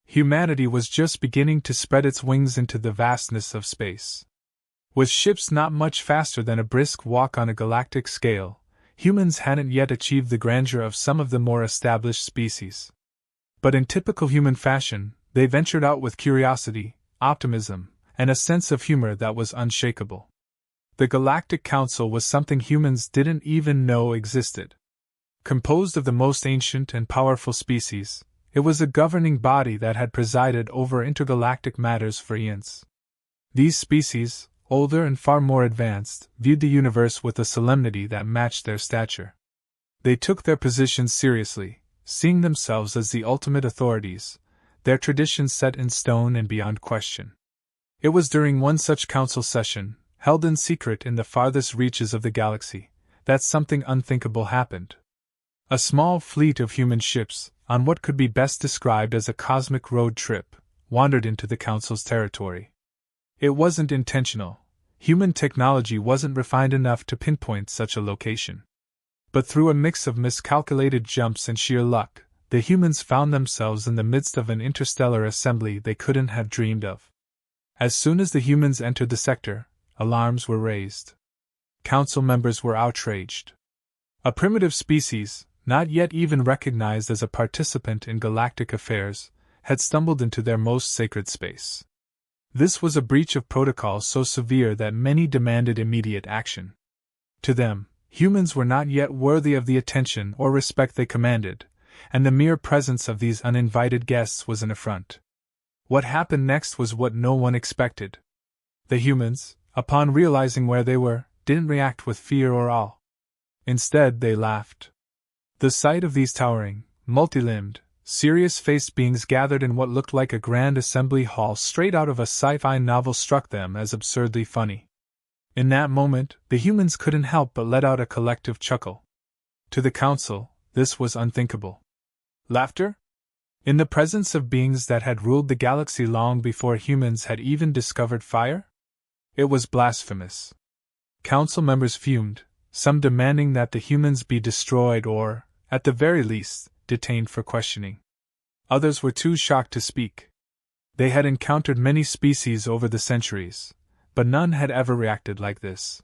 Humanity was just beginning to spread its wings into the vastness of space. With ships not much faster than a brisk walk on a galactic scale, humans hadn't yet achieved the grandeur of some of the more established species. But in typical human fashion, they ventured out with curiosity, optimism, and a sense of humor that was unshakable. The Galactic Council was something humans didn't even know existed. Composed of the most ancient and powerful species, it was a governing body that had presided over intergalactic matters for eons. These species, older and far more advanced, viewed the universe with a solemnity that matched their stature. They took their positions seriously, seeing themselves as the ultimate authorities, their traditions set in stone and beyond question. It was during one such council session, held in secret in the farthest reaches of the galaxy, that something unthinkable happened. A small fleet of human ships, on what could be best described as a cosmic road trip, wandered into the Council's territory. It wasn't intentional. Human technology wasn't refined enough to pinpoint such a location. But through a mix of miscalculated jumps and sheer luck, the humans found themselves in the midst of an interstellar assembly they couldn't have dreamed of. As soon as the humans entered the sector, alarms were raised. Council members were outraged. A primitive species, not yet even recognized as a participant in galactic affairs, had stumbled into their most sacred space. This was a breach of protocol so severe that many demanded immediate action. To them, humans were not yet worthy of the attention or respect they commanded, and the mere presence of these uninvited guests was an affront. What happened next was what no one expected. The humans, upon realizing where they were, didn't react with fear or awe. Instead, they laughed. The sight of these towering, multi-limbed, serious-faced beings gathered in what looked like a grand assembly hall straight out of a sci-fi novel struck them as absurdly funny. In that moment, the humans couldn't help but let out a collective chuckle. To the Council, this was unthinkable. Laughter? In the presence of beings that had ruled the galaxy long before humans had even discovered fire? It was blasphemous. Council members fumed, some demanding that the humans be destroyed or, at the very least, detained for questioning. Others were too shocked to speak. They had encountered many species over the centuries, but none had ever reacted like this.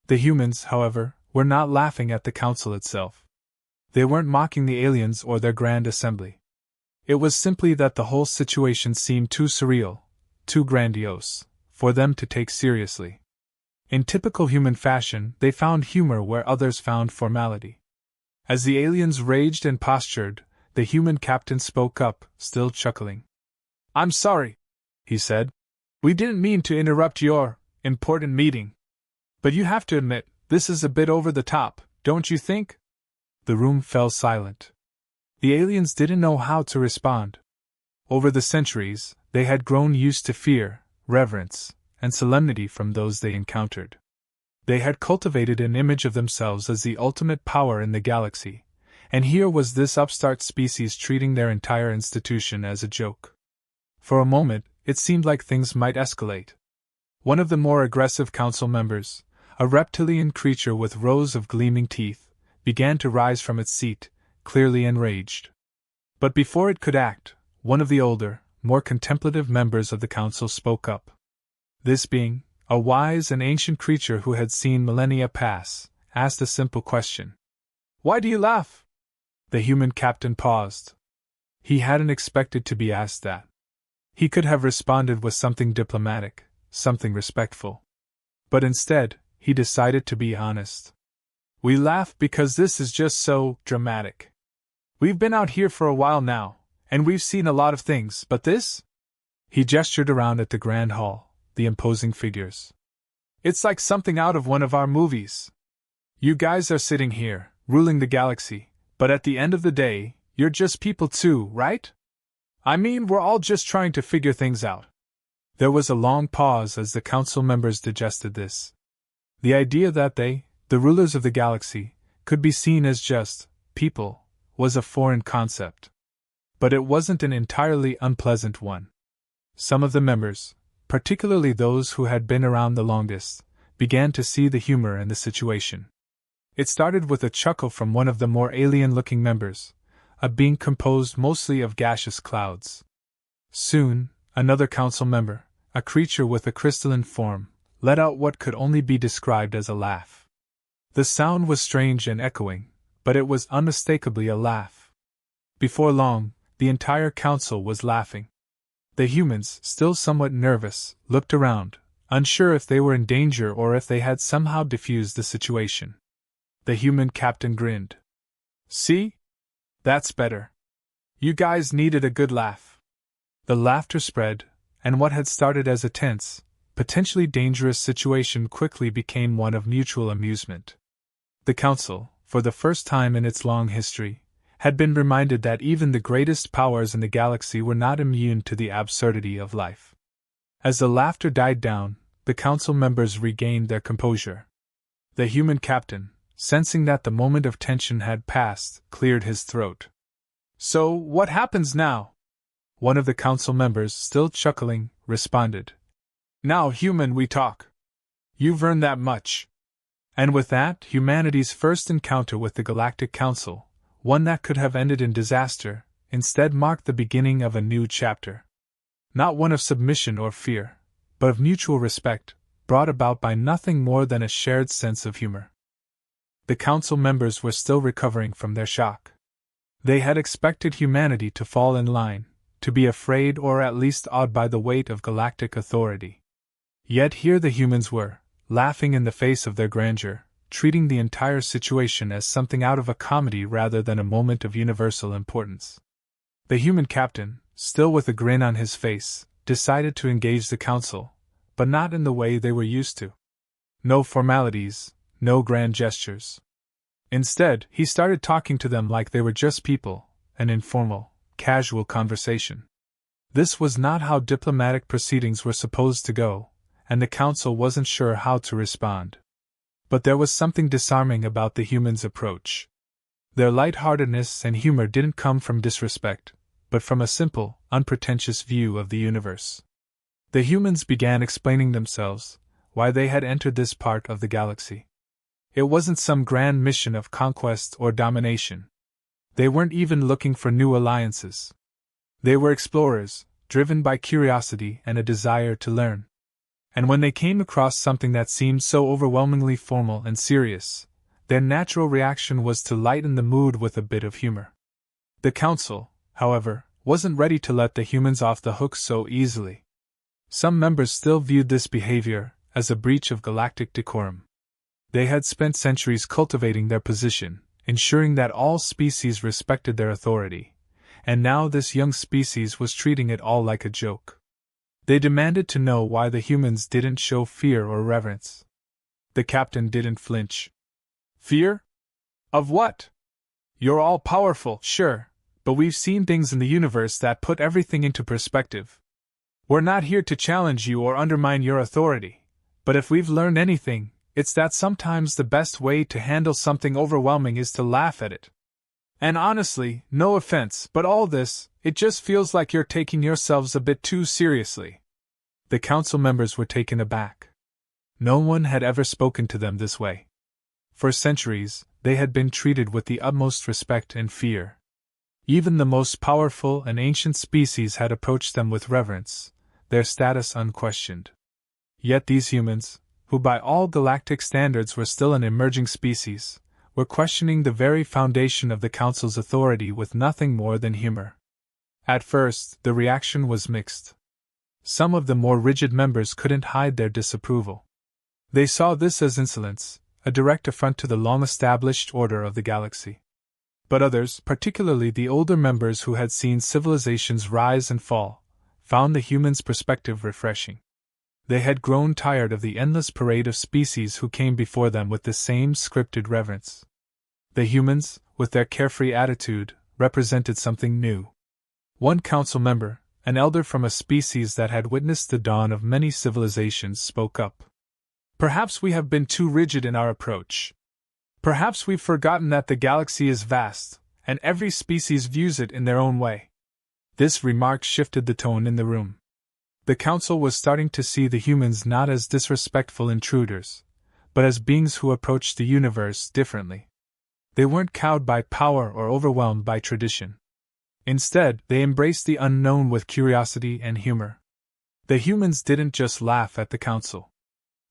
The humans, however, were not laughing at the Council itself. They weren't mocking the aliens or their grand assembly. It was simply that the whole situation seemed too surreal, too grandiose, for them to take seriously. In typical human fashion, they found humor where others found formality. As the aliens raged and postured, the human captain spoke up, still chuckling. "I'm sorry," he said. "We didn't mean to interrupt your important meeting. But you have to admit, this is a bit over the top, don't you think?" The room fell silent. The aliens didn't know how to respond. Over the centuries, they had grown used to fear, reverence, and solemnity from those they encountered. They had cultivated an image of themselves as the ultimate power in the galaxy, and here was this upstart species treating their entire institution as a joke. For a moment, it seemed like things might escalate. One of the more aggressive council members, a reptilian creature with rows of gleaming teeth, began to rise from its seat, clearly enraged. But before it could act, one of the older, more contemplative members of the council spoke up. This being, a wise and ancient creature who had seen millennia pass, asked a simple question. "Why do you laugh?" The human captain paused. He hadn't expected to be asked that. He could have responded with something diplomatic, something respectful. But instead, he decided to be honest. "We laugh because this is just so dramatic. We've been out here for a while now, and we've seen a lot of things, but this?" He gestured around at the grand hall, the imposing figures. "It's like something out of one of our movies. You guys are sitting here, ruling the galaxy, but at the end of the day, you're just people too, right? I mean, we're all just trying to figure things out." There was a long pause as the council members digested this. The idea that they, the rulers of the galaxy, could be seen as just people was a foreign concept. But it wasn't an entirely unpleasant one. Some of the members, particularly those who had been around the longest, began to see the humor in the situation. It started with a chuckle from one of the more alien-looking members, a being composed mostly of gaseous clouds. Soon, another council member, a creature with a crystalline form, let out what could only be described as a laugh. The sound was strange and echoing, but it was unmistakably a laugh. Before long, the entire council was laughing. The humans, still somewhat nervous, looked around, unsure if they were in danger or if they had somehow diffused the situation. The human captain grinned. "See? That's better. You guys needed a good laugh." The laughter spread, and what had started as a tense, potentially dangerous situation quickly became one of mutual amusement. The council, for the first time in its long history, had been reminded that even the greatest powers in the galaxy were not immune to the absurdity of life. As the laughter died down, the council members regained their composure. The human captain, sensing that the moment of tension had passed, cleared his throat. "So, what happens now?" One of the council members, still chuckling, responded. "Now, human, we talk. You've earned that much." And with that, humanity's first encounter with the Galactic Council, one that could have ended in disaster, instead marked the beginning of a new chapter. Not one of submission or fear, but of mutual respect, brought about by nothing more than a shared sense of humor. The council members were still recovering from their shock. They had expected humanity to fall in line, to be afraid or at least awed by the weight of galactic authority. Yet here the humans were, laughing in the face of their grandeur, treating the entire situation as something out of a comedy rather than a moment of universal importance. The human captain, still with a grin on his face, decided to engage the council, but not in the way they were used to. No formalities, no grand gestures. Instead, he started talking to them like they were just people, an informal, casual conversation. This was not how diplomatic proceedings were supposed to go, and the council wasn't sure how to respond. But there was something disarming about the humans' approach. Their lightheartedness and humor didn't come from disrespect, but from a simple, unpretentious view of the universe. The humans began explaining themselves, why they had entered this part of the galaxy. It wasn't some grand mission of conquest or domination. They weren't even looking for new alliances. They were explorers, driven by curiosity and a desire to learn. And when they came across something that seemed so overwhelmingly formal and serious, their natural reaction was to lighten the mood with a bit of humor. The council, however, wasn't ready to let the humans off the hook so easily. Some members still viewed this behavior as a breach of galactic decorum. They had spent centuries cultivating their position, ensuring that all species respected their authority, and now this young species was treating it all like a joke. They demanded to know why the humans didn't show fear or reverence. The captain didn't flinch. "Fear? Of what? You're all powerful, sure, but we've seen things in the universe that put everything into perspective. We're not here to challenge you or undermine your authority, but if we've learned anything, it's that sometimes the best way to handle something overwhelming is to laugh at it. And honestly, no offense, but all this, it just feels like you're taking yourselves a bit too seriously." The council members were taken aback. No one had ever spoken to them this way. For centuries, they had been treated with the utmost respect and fear. Even the most powerful and ancient species had approached them with reverence, their status unquestioned. Yet these humans, who by all galactic standards were still an emerging species, were questioning the very foundation of the Council's authority with nothing more than humor. At first, the reaction was mixed. Some of the more rigid members couldn't hide their disapproval. They saw this as insolence, a direct affront to the long-established order of the galaxy. But others, particularly the older members who had seen civilizations rise and fall, found the humans' perspective refreshing. They had grown tired of the endless parade of species who came before them with the same scripted reverence. The humans, with their carefree attitude, represented something new. One council member, an elder from a species that had witnessed the dawn of many civilizations, spoke up. "Perhaps we have been too rigid in our approach. Perhaps we've forgotten that the galaxy is vast, and every species views it in their own way." This remark shifted the tone in the room. The council was starting to see the humans not as disrespectful intruders, but as beings who approached the universe differently. They weren't cowed by power or overwhelmed by tradition. Instead, they embraced the unknown with curiosity and humor. The humans didn't just laugh at the council.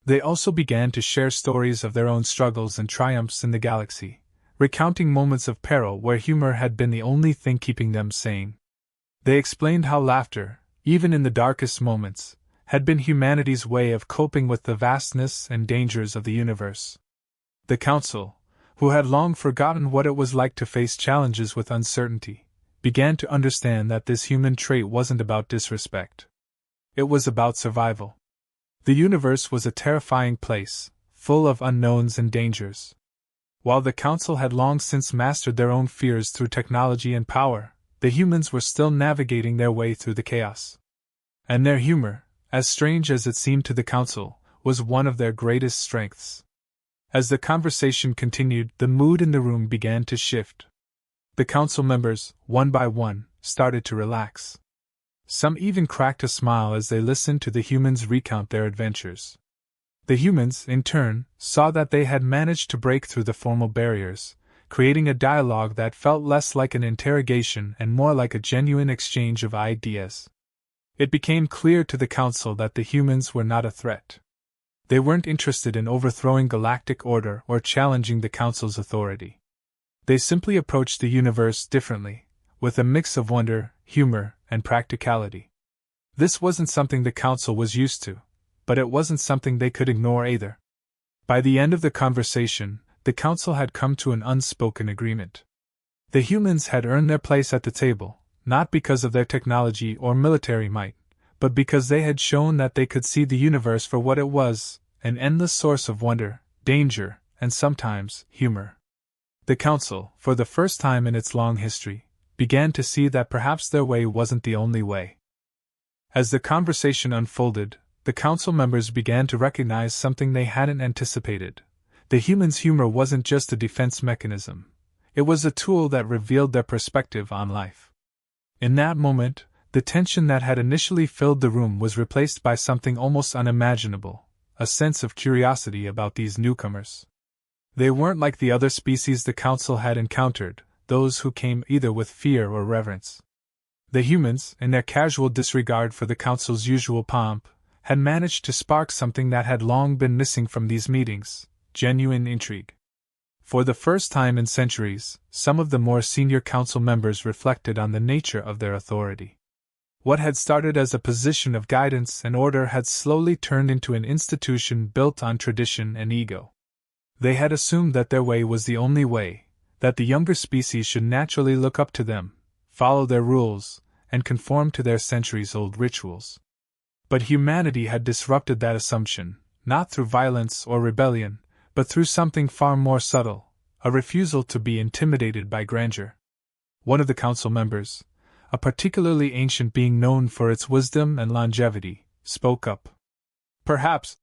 They also began to share stories of their own struggles and triumphs in the galaxy, recounting moments of peril where humor had been the only thing keeping them sane. They explained how laughter, even in the darkest moments, had been humanity's way of coping with the vastness and dangers of the universe. The council, who had long forgotten what it was like to face challenges with uncertainty, began to understand that this human trait wasn't about disrespect. It was about survival. The universe was a terrifying place, full of unknowns and dangers. While the council had long since mastered their own fears through technology and power, the humans were still navigating their way through the chaos. And their humor, as strange as it seemed to the council, was one of their greatest strengths. As the conversation continued, the mood in the room began to shift. The council members, one by one, started to relax. Some even cracked a smile as they listened to the humans recount their adventures. The humans, in turn, saw that they had managed to break through the formal barriers, creating a dialogue that felt less like an interrogation and more like a genuine exchange of ideas. It became clear to the council that the humans were not a threat. They weren't interested in overthrowing galactic order or challenging the council's authority. They simply approached the universe differently, with a mix of wonder, humor, and practicality. This wasn't something the council was used to, but it wasn't something they could ignore either. By the end of the conversation, the council had come to an unspoken agreement. The humans had earned their place at the table, not because of their technology or military might, but because they had shown that they could see the universe for what it was, an endless source of wonder, danger, and sometimes humor. The council, for the first time in its long history, began to see that perhaps their way wasn't the only way. As the conversation unfolded, the council members began to recognize something they hadn't anticipated. The humans' humor wasn't just a defense mechanism. It was a tool that revealed their perspective on life. In that moment, the tension that had initially filled the room was replaced by something almost unimaginable, a sense of curiosity about these newcomers. They weren't like the other species the council had encountered, those who came either with fear or reverence. The humans, in their casual disregard for the council's usual pomp, had managed to spark something that had long been missing from these meetings: genuine intrigue. For the first time in centuries, some of the more senior council members reflected on the nature of their authority. What had started as a position of guidance and order had slowly turned into an institution built on tradition and ego. They had assumed that their way was the only way, that the younger species should naturally look up to them, follow their rules, and conform to their centuries-old rituals. But humanity had disrupted that assumption, not through violence or rebellion, but through something far more subtle, a refusal to be intimidated by grandeur. One of the council members, a particularly ancient being known for its wisdom and longevity, spoke up. "Perhaps,"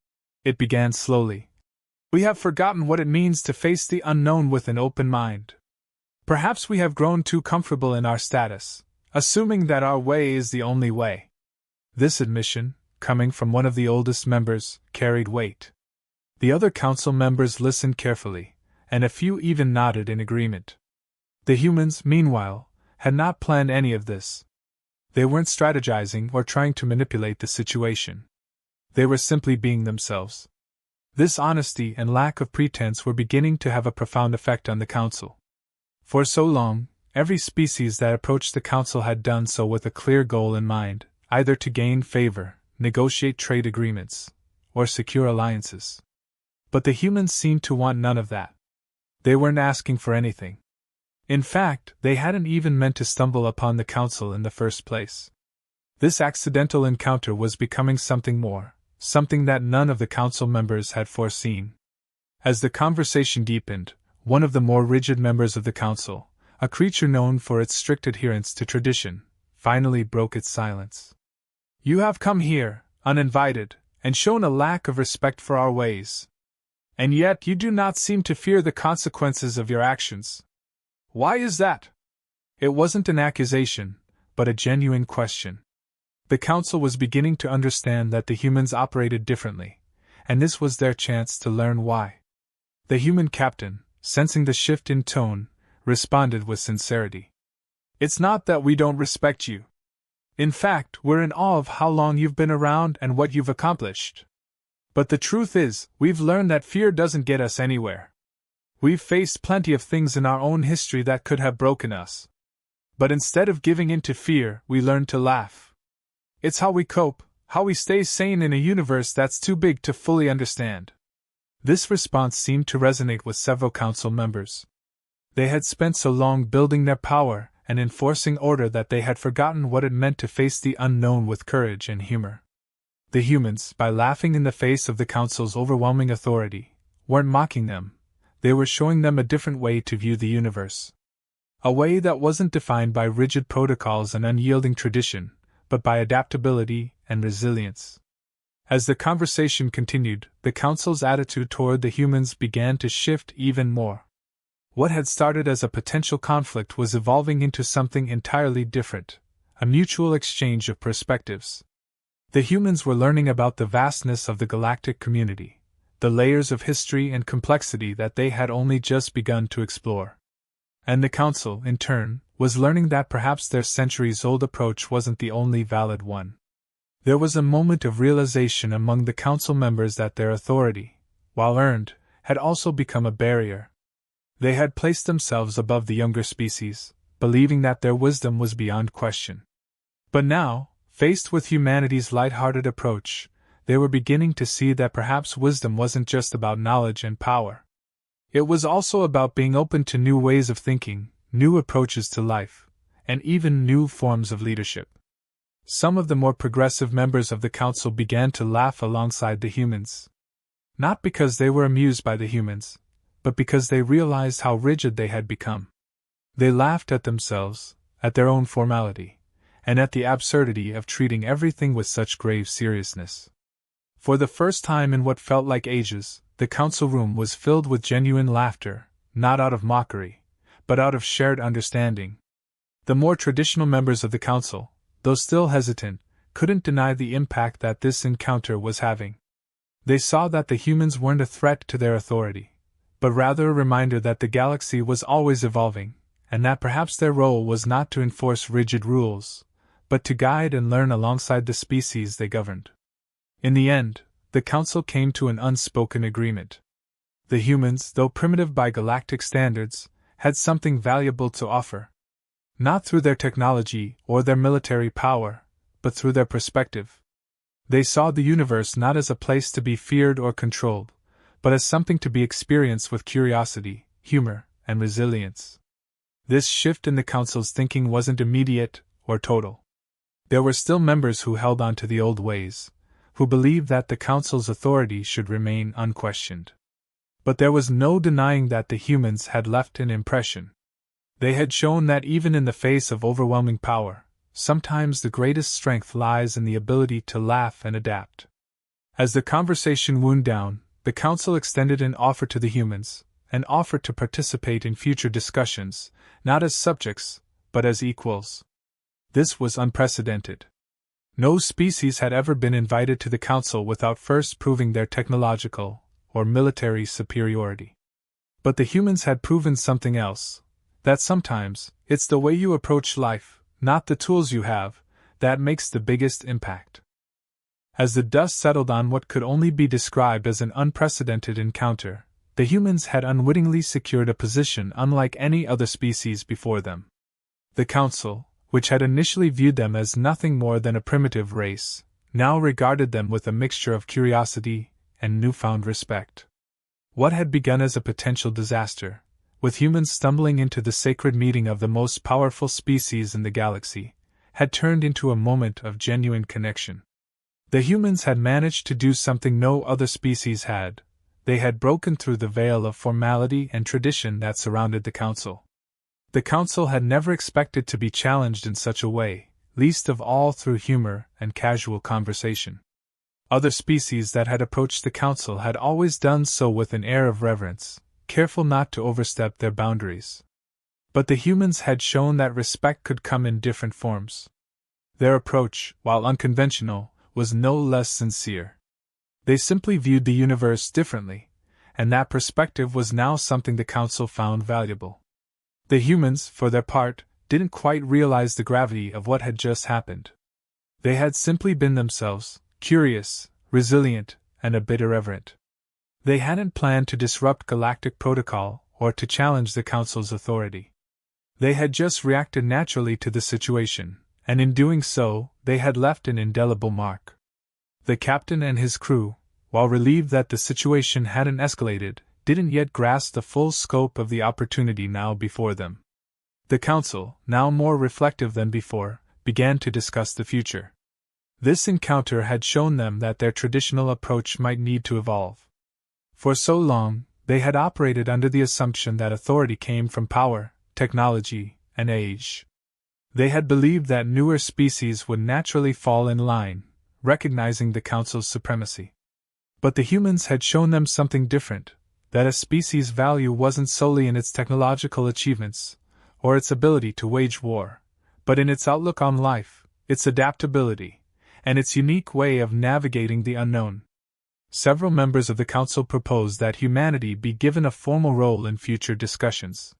it began slowly, "we have forgotten what it means to face the unknown with an open mind. Perhaps we have grown too comfortable in our status, assuming that our way is the only way." This admission, coming from one of the oldest members, carried weight. The other council members listened carefully, and a few even nodded in agreement. The humans, meanwhile, had not planned any of this. They weren't strategizing or trying to manipulate the situation. They were simply being themselves. This honesty and lack of pretense were beginning to have a profound effect on the council. For so long, every species that approached the council had done so with a clear goal in mind, either to gain favor, negotiate trade agreements, or secure alliances. But the humans seemed to want none of that. They weren't asking for anything. In fact, they hadn't even meant to stumble upon the council in the first place. This accidental encounter was becoming something more, something that none of the council members had foreseen. As the conversation deepened, one of the more rigid members of the council, a creature known for its strict adherence to tradition, finally broke its silence. "You have come here, uninvited, and shown a lack of respect for our ways. And yet you do not seem to fear the consequences of your actions. Why is that?" It wasn't an accusation, but a genuine question. The council was beginning to understand that the humans operated differently, and this was their chance to learn why. The human captain, sensing the shift in tone, responded with sincerity. It's not that we don't respect you. In fact, we're in awe of how long you've been around and what you've accomplished. But the truth is, we've learned that fear doesn't get us anywhere. We've faced plenty of things in our own history that could have broken us. But instead of giving in to fear, we learned to laugh. It's how we cope, how we stay sane in a universe that's too big to fully understand. This response seemed to resonate with several council members. They had spent so long building their power and enforcing order that they had forgotten what it meant to face the unknown with courage and humor. The humans, by laughing in the face of the council's overwhelming authority, weren't mocking them. They were showing them a different way to view the universe. A way that wasn't defined by rigid protocols and unyielding tradition, but by adaptability and resilience. As the conversation continued, the council's attitude toward the humans began to shift even more. What had started as a potential conflict was evolving into something entirely different, a mutual exchange of perspectives. The humans were learning about the vastness of the galactic community, the layers of history and complexity that they had only just begun to explore. And the council, in turn, was learning that perhaps their centuries-old approach wasn't the only valid one. There was a moment of realization among the council members that their authority, while earned, had also become a barrier. They had placed themselves above the younger species, believing that their wisdom was beyond question. But now, faced with humanity's light-hearted approach, they were beginning to see that perhaps wisdom wasn't just about knowledge and power. It was also about being open to new ways of thinking, new approaches to life, and even new forms of leadership. Some of the more progressive members of the council began to laugh alongside the humans. Not because they were amused by the humans, but because they realized how rigid they had become. They laughed at themselves, at their own formality, and at the absurdity of treating everything with such grave seriousness. For the first time in what felt like ages, the council room was filled with genuine laughter, not out of mockery, but out of shared understanding. The more traditional members of the council, though still hesitant, couldn't deny the impact that this encounter was having. They saw that the humans weren't a threat to their authority, but rather a reminder that the galaxy was always evolving, and that perhaps their role was not to enforce rigid rules, but to guide and learn alongside the species they governed. In the end, the council came to an unspoken agreement. The humans, though primitive by galactic standards, had something valuable to offer. Not through their technology or their military power, but through their perspective. They saw the universe not as a place to be feared or controlled, but as something to be experienced with curiosity, humor, and resilience. This shift in the council's thinking wasn't immediate or total. There were still members who held on to the old ways, who believed that the council's authority should remain unquestioned. But there was no denying that the humans had left an impression. They had shown that even in the face of overwhelming power, sometimes the greatest strength lies in the ability to laugh and adapt. As the conversation wound down, the council extended an offer to the humans, an offer to participate in future discussions, not as subjects, but as equals. This was unprecedented. No species had ever been invited to the council without first proving their technological or military superiority. But the humans had proven something else, that sometimes it's the way you approach life, not the tools you have, that makes the biggest impact. As the dust settled on what could only be described as an unprecedented encounter, the humans had unwittingly secured a position unlike any other species before them. The council, which had initially viewed them as nothing more than a primitive race, now regarded them with a mixture of curiosity and newfound respect. What had begun as a potential disaster, with humans stumbling into the sacred meeting of the most powerful species in the galaxy, had turned into a moment of genuine connection. The humans had managed to do something no other species had. They had broken through the veil of formality and tradition that surrounded the council. The council had never expected to be challenged in such a way, least of all through humor and casual conversation. Other species that had approached the council had always done so with an air of reverence, careful not to overstep their boundaries. But the humans had shown that respect could come in different forms. Their approach, while unconventional, was no less sincere. They simply viewed the universe differently, and that perspective was now something the council found valuable. The humans, for their part, didn't quite realize the gravity of what had just happened. They had simply been themselves, curious, resilient, and a bit irreverent. They hadn't planned to disrupt galactic protocol or to challenge the Council's authority. They had just reacted naturally to the situation, and in doing so, they had left an indelible mark. The captain and his crew, while relieved that the situation hadn't escalated, didn't yet grasp the full scope of the opportunity now before them. The Council, now more reflective than before, began to discuss the future. This encounter had shown them that their traditional approach might need to evolve. For so long, they had operated under the assumption that authority came from power, technology, and age. They had believed that newer species would naturally fall in line, recognizing the Council's supremacy. But the humans had shown them something different, that a species' value wasn't solely in its technological achievements, or its ability to wage war, but in its outlook on life, its adaptability, and its unique way of navigating the unknown. Several members of the Council proposed that humanity be given a formal role in future discussions.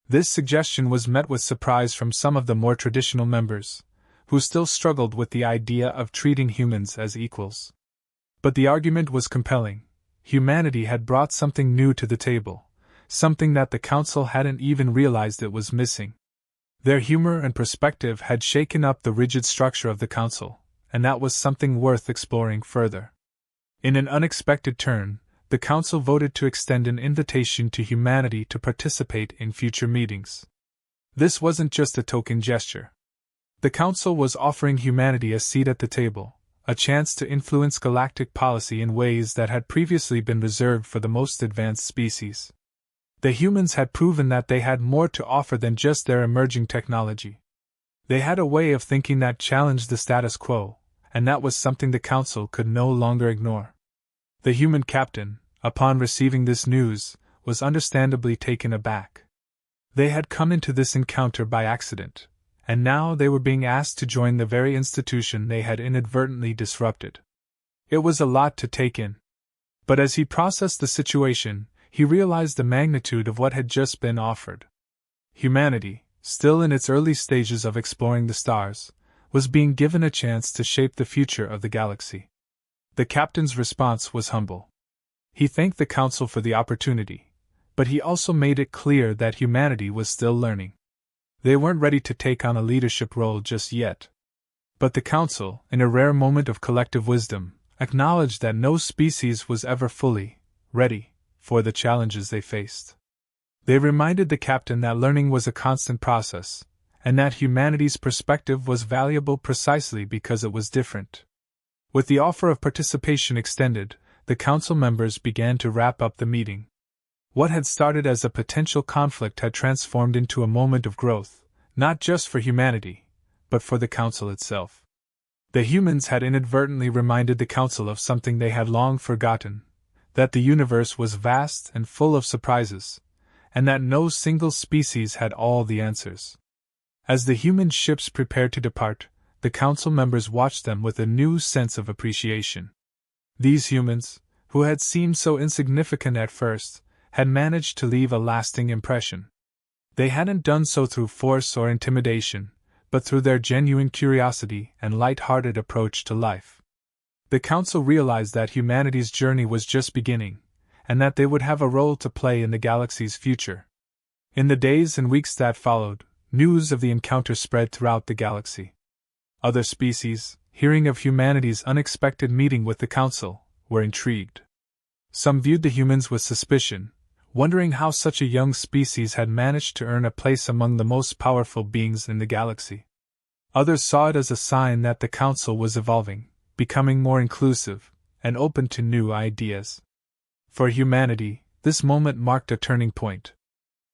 This suggestion was met with surprise from some of the more traditional members, who still struggled with the idea of treating humans as equals. But the argument was compelling. Humanity had brought something new to the table, something that the Council hadn't even realized it was missing. Their humor and perspective had shaken up the rigid structure of the Council, and that was something worth exploring further. In an unexpected turn, the Council voted to extend an invitation to humanity to participate in future meetings. This wasn't just a token gesture. The Council was offering humanity a seat at the table, a chance to influence galactic policy in ways that had previously been reserved for the most advanced species. The humans had proven that they had more to offer than just their emerging technology. They had a way of thinking that challenged the status quo, and that was something the Council could no longer ignore. The human captain, upon receiving this news, was understandably taken aback. They had come into this encounter by accident, and now they were being asked to join the very institution they had inadvertently disrupted. It was a lot to take in. But as he processed the situation, he realized the magnitude of what had just been offered. Humanity, still in its early stages of exploring the stars, was being given a chance to shape the future of the galaxy. The captain's response was humble. He thanked the Council for the opportunity, but he also made it clear that humanity was still learning. They weren't ready to take on a leadership role just yet. But the Council, in a rare moment of collective wisdom, acknowledged that no species was ever fully ready for the challenges they faced. They reminded the captain that learning was a constant process, and that humanity's perspective was valuable precisely because it was different. With the offer of participation extended, the Council members began to wrap up the meeting. What had started as a potential conflict had transformed into a moment of growth, not just for humanity, but for the Council itself. The humans had inadvertently reminded the Council of something they had long forgotten, that the universe was vast and full of surprises, and that no single species had all the answers. As the human ships prepared to depart, the Council members watched them with a new sense of appreciation. These humans, who had seemed so insignificant at first, had managed to leave a lasting impression. They hadn't done so through force or intimidation, but through their genuine curiosity and light-hearted approach to life. The Council realized that humanity's journey was just beginning, and that they would have a role to play in the galaxy's future. In the days and weeks that followed, news of the encounter spread throughout the galaxy. Other species, hearing of humanity's unexpected meeting with the Council, were intrigued. Some viewed the humans with suspicion, wondering how such a young species had managed to earn a place among the most powerful beings in the galaxy. Others saw it as a sign that the Council was evolving, becoming more inclusive, and open to new ideas. For humanity, this moment marked a turning point.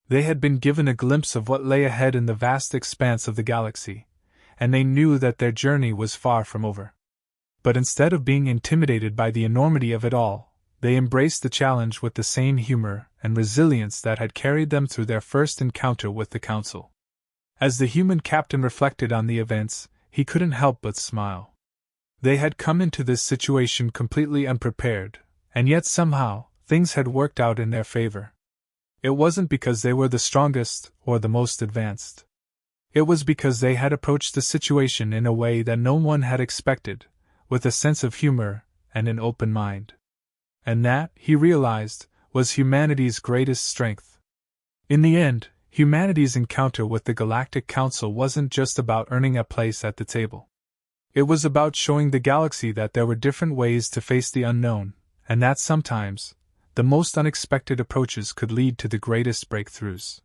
They had been given a glimpse of what lay ahead in the vast expanse of the galaxy, and they knew that their journey was far from over. But instead of being intimidated by the enormity of it all, they embraced the challenge with the same humor and resilience that had carried them through their first encounter with the Council. As the human captain reflected on the events, he couldn't help but smile. They had come into this situation completely unprepared, and yet somehow, things had worked out in their favor. It wasn't because they were the strongest or the most advanced. It was because they had approached the situation in a way that no one had expected, with a sense of humor and an open mind. And that, he realized, was humanity's greatest strength. In the end, humanity's encounter with the Galactic Council wasn't just about earning a place at the table. It was about showing the galaxy that there were different ways to face the unknown, and that sometimes, the most unexpected approaches could lead to the greatest breakthroughs.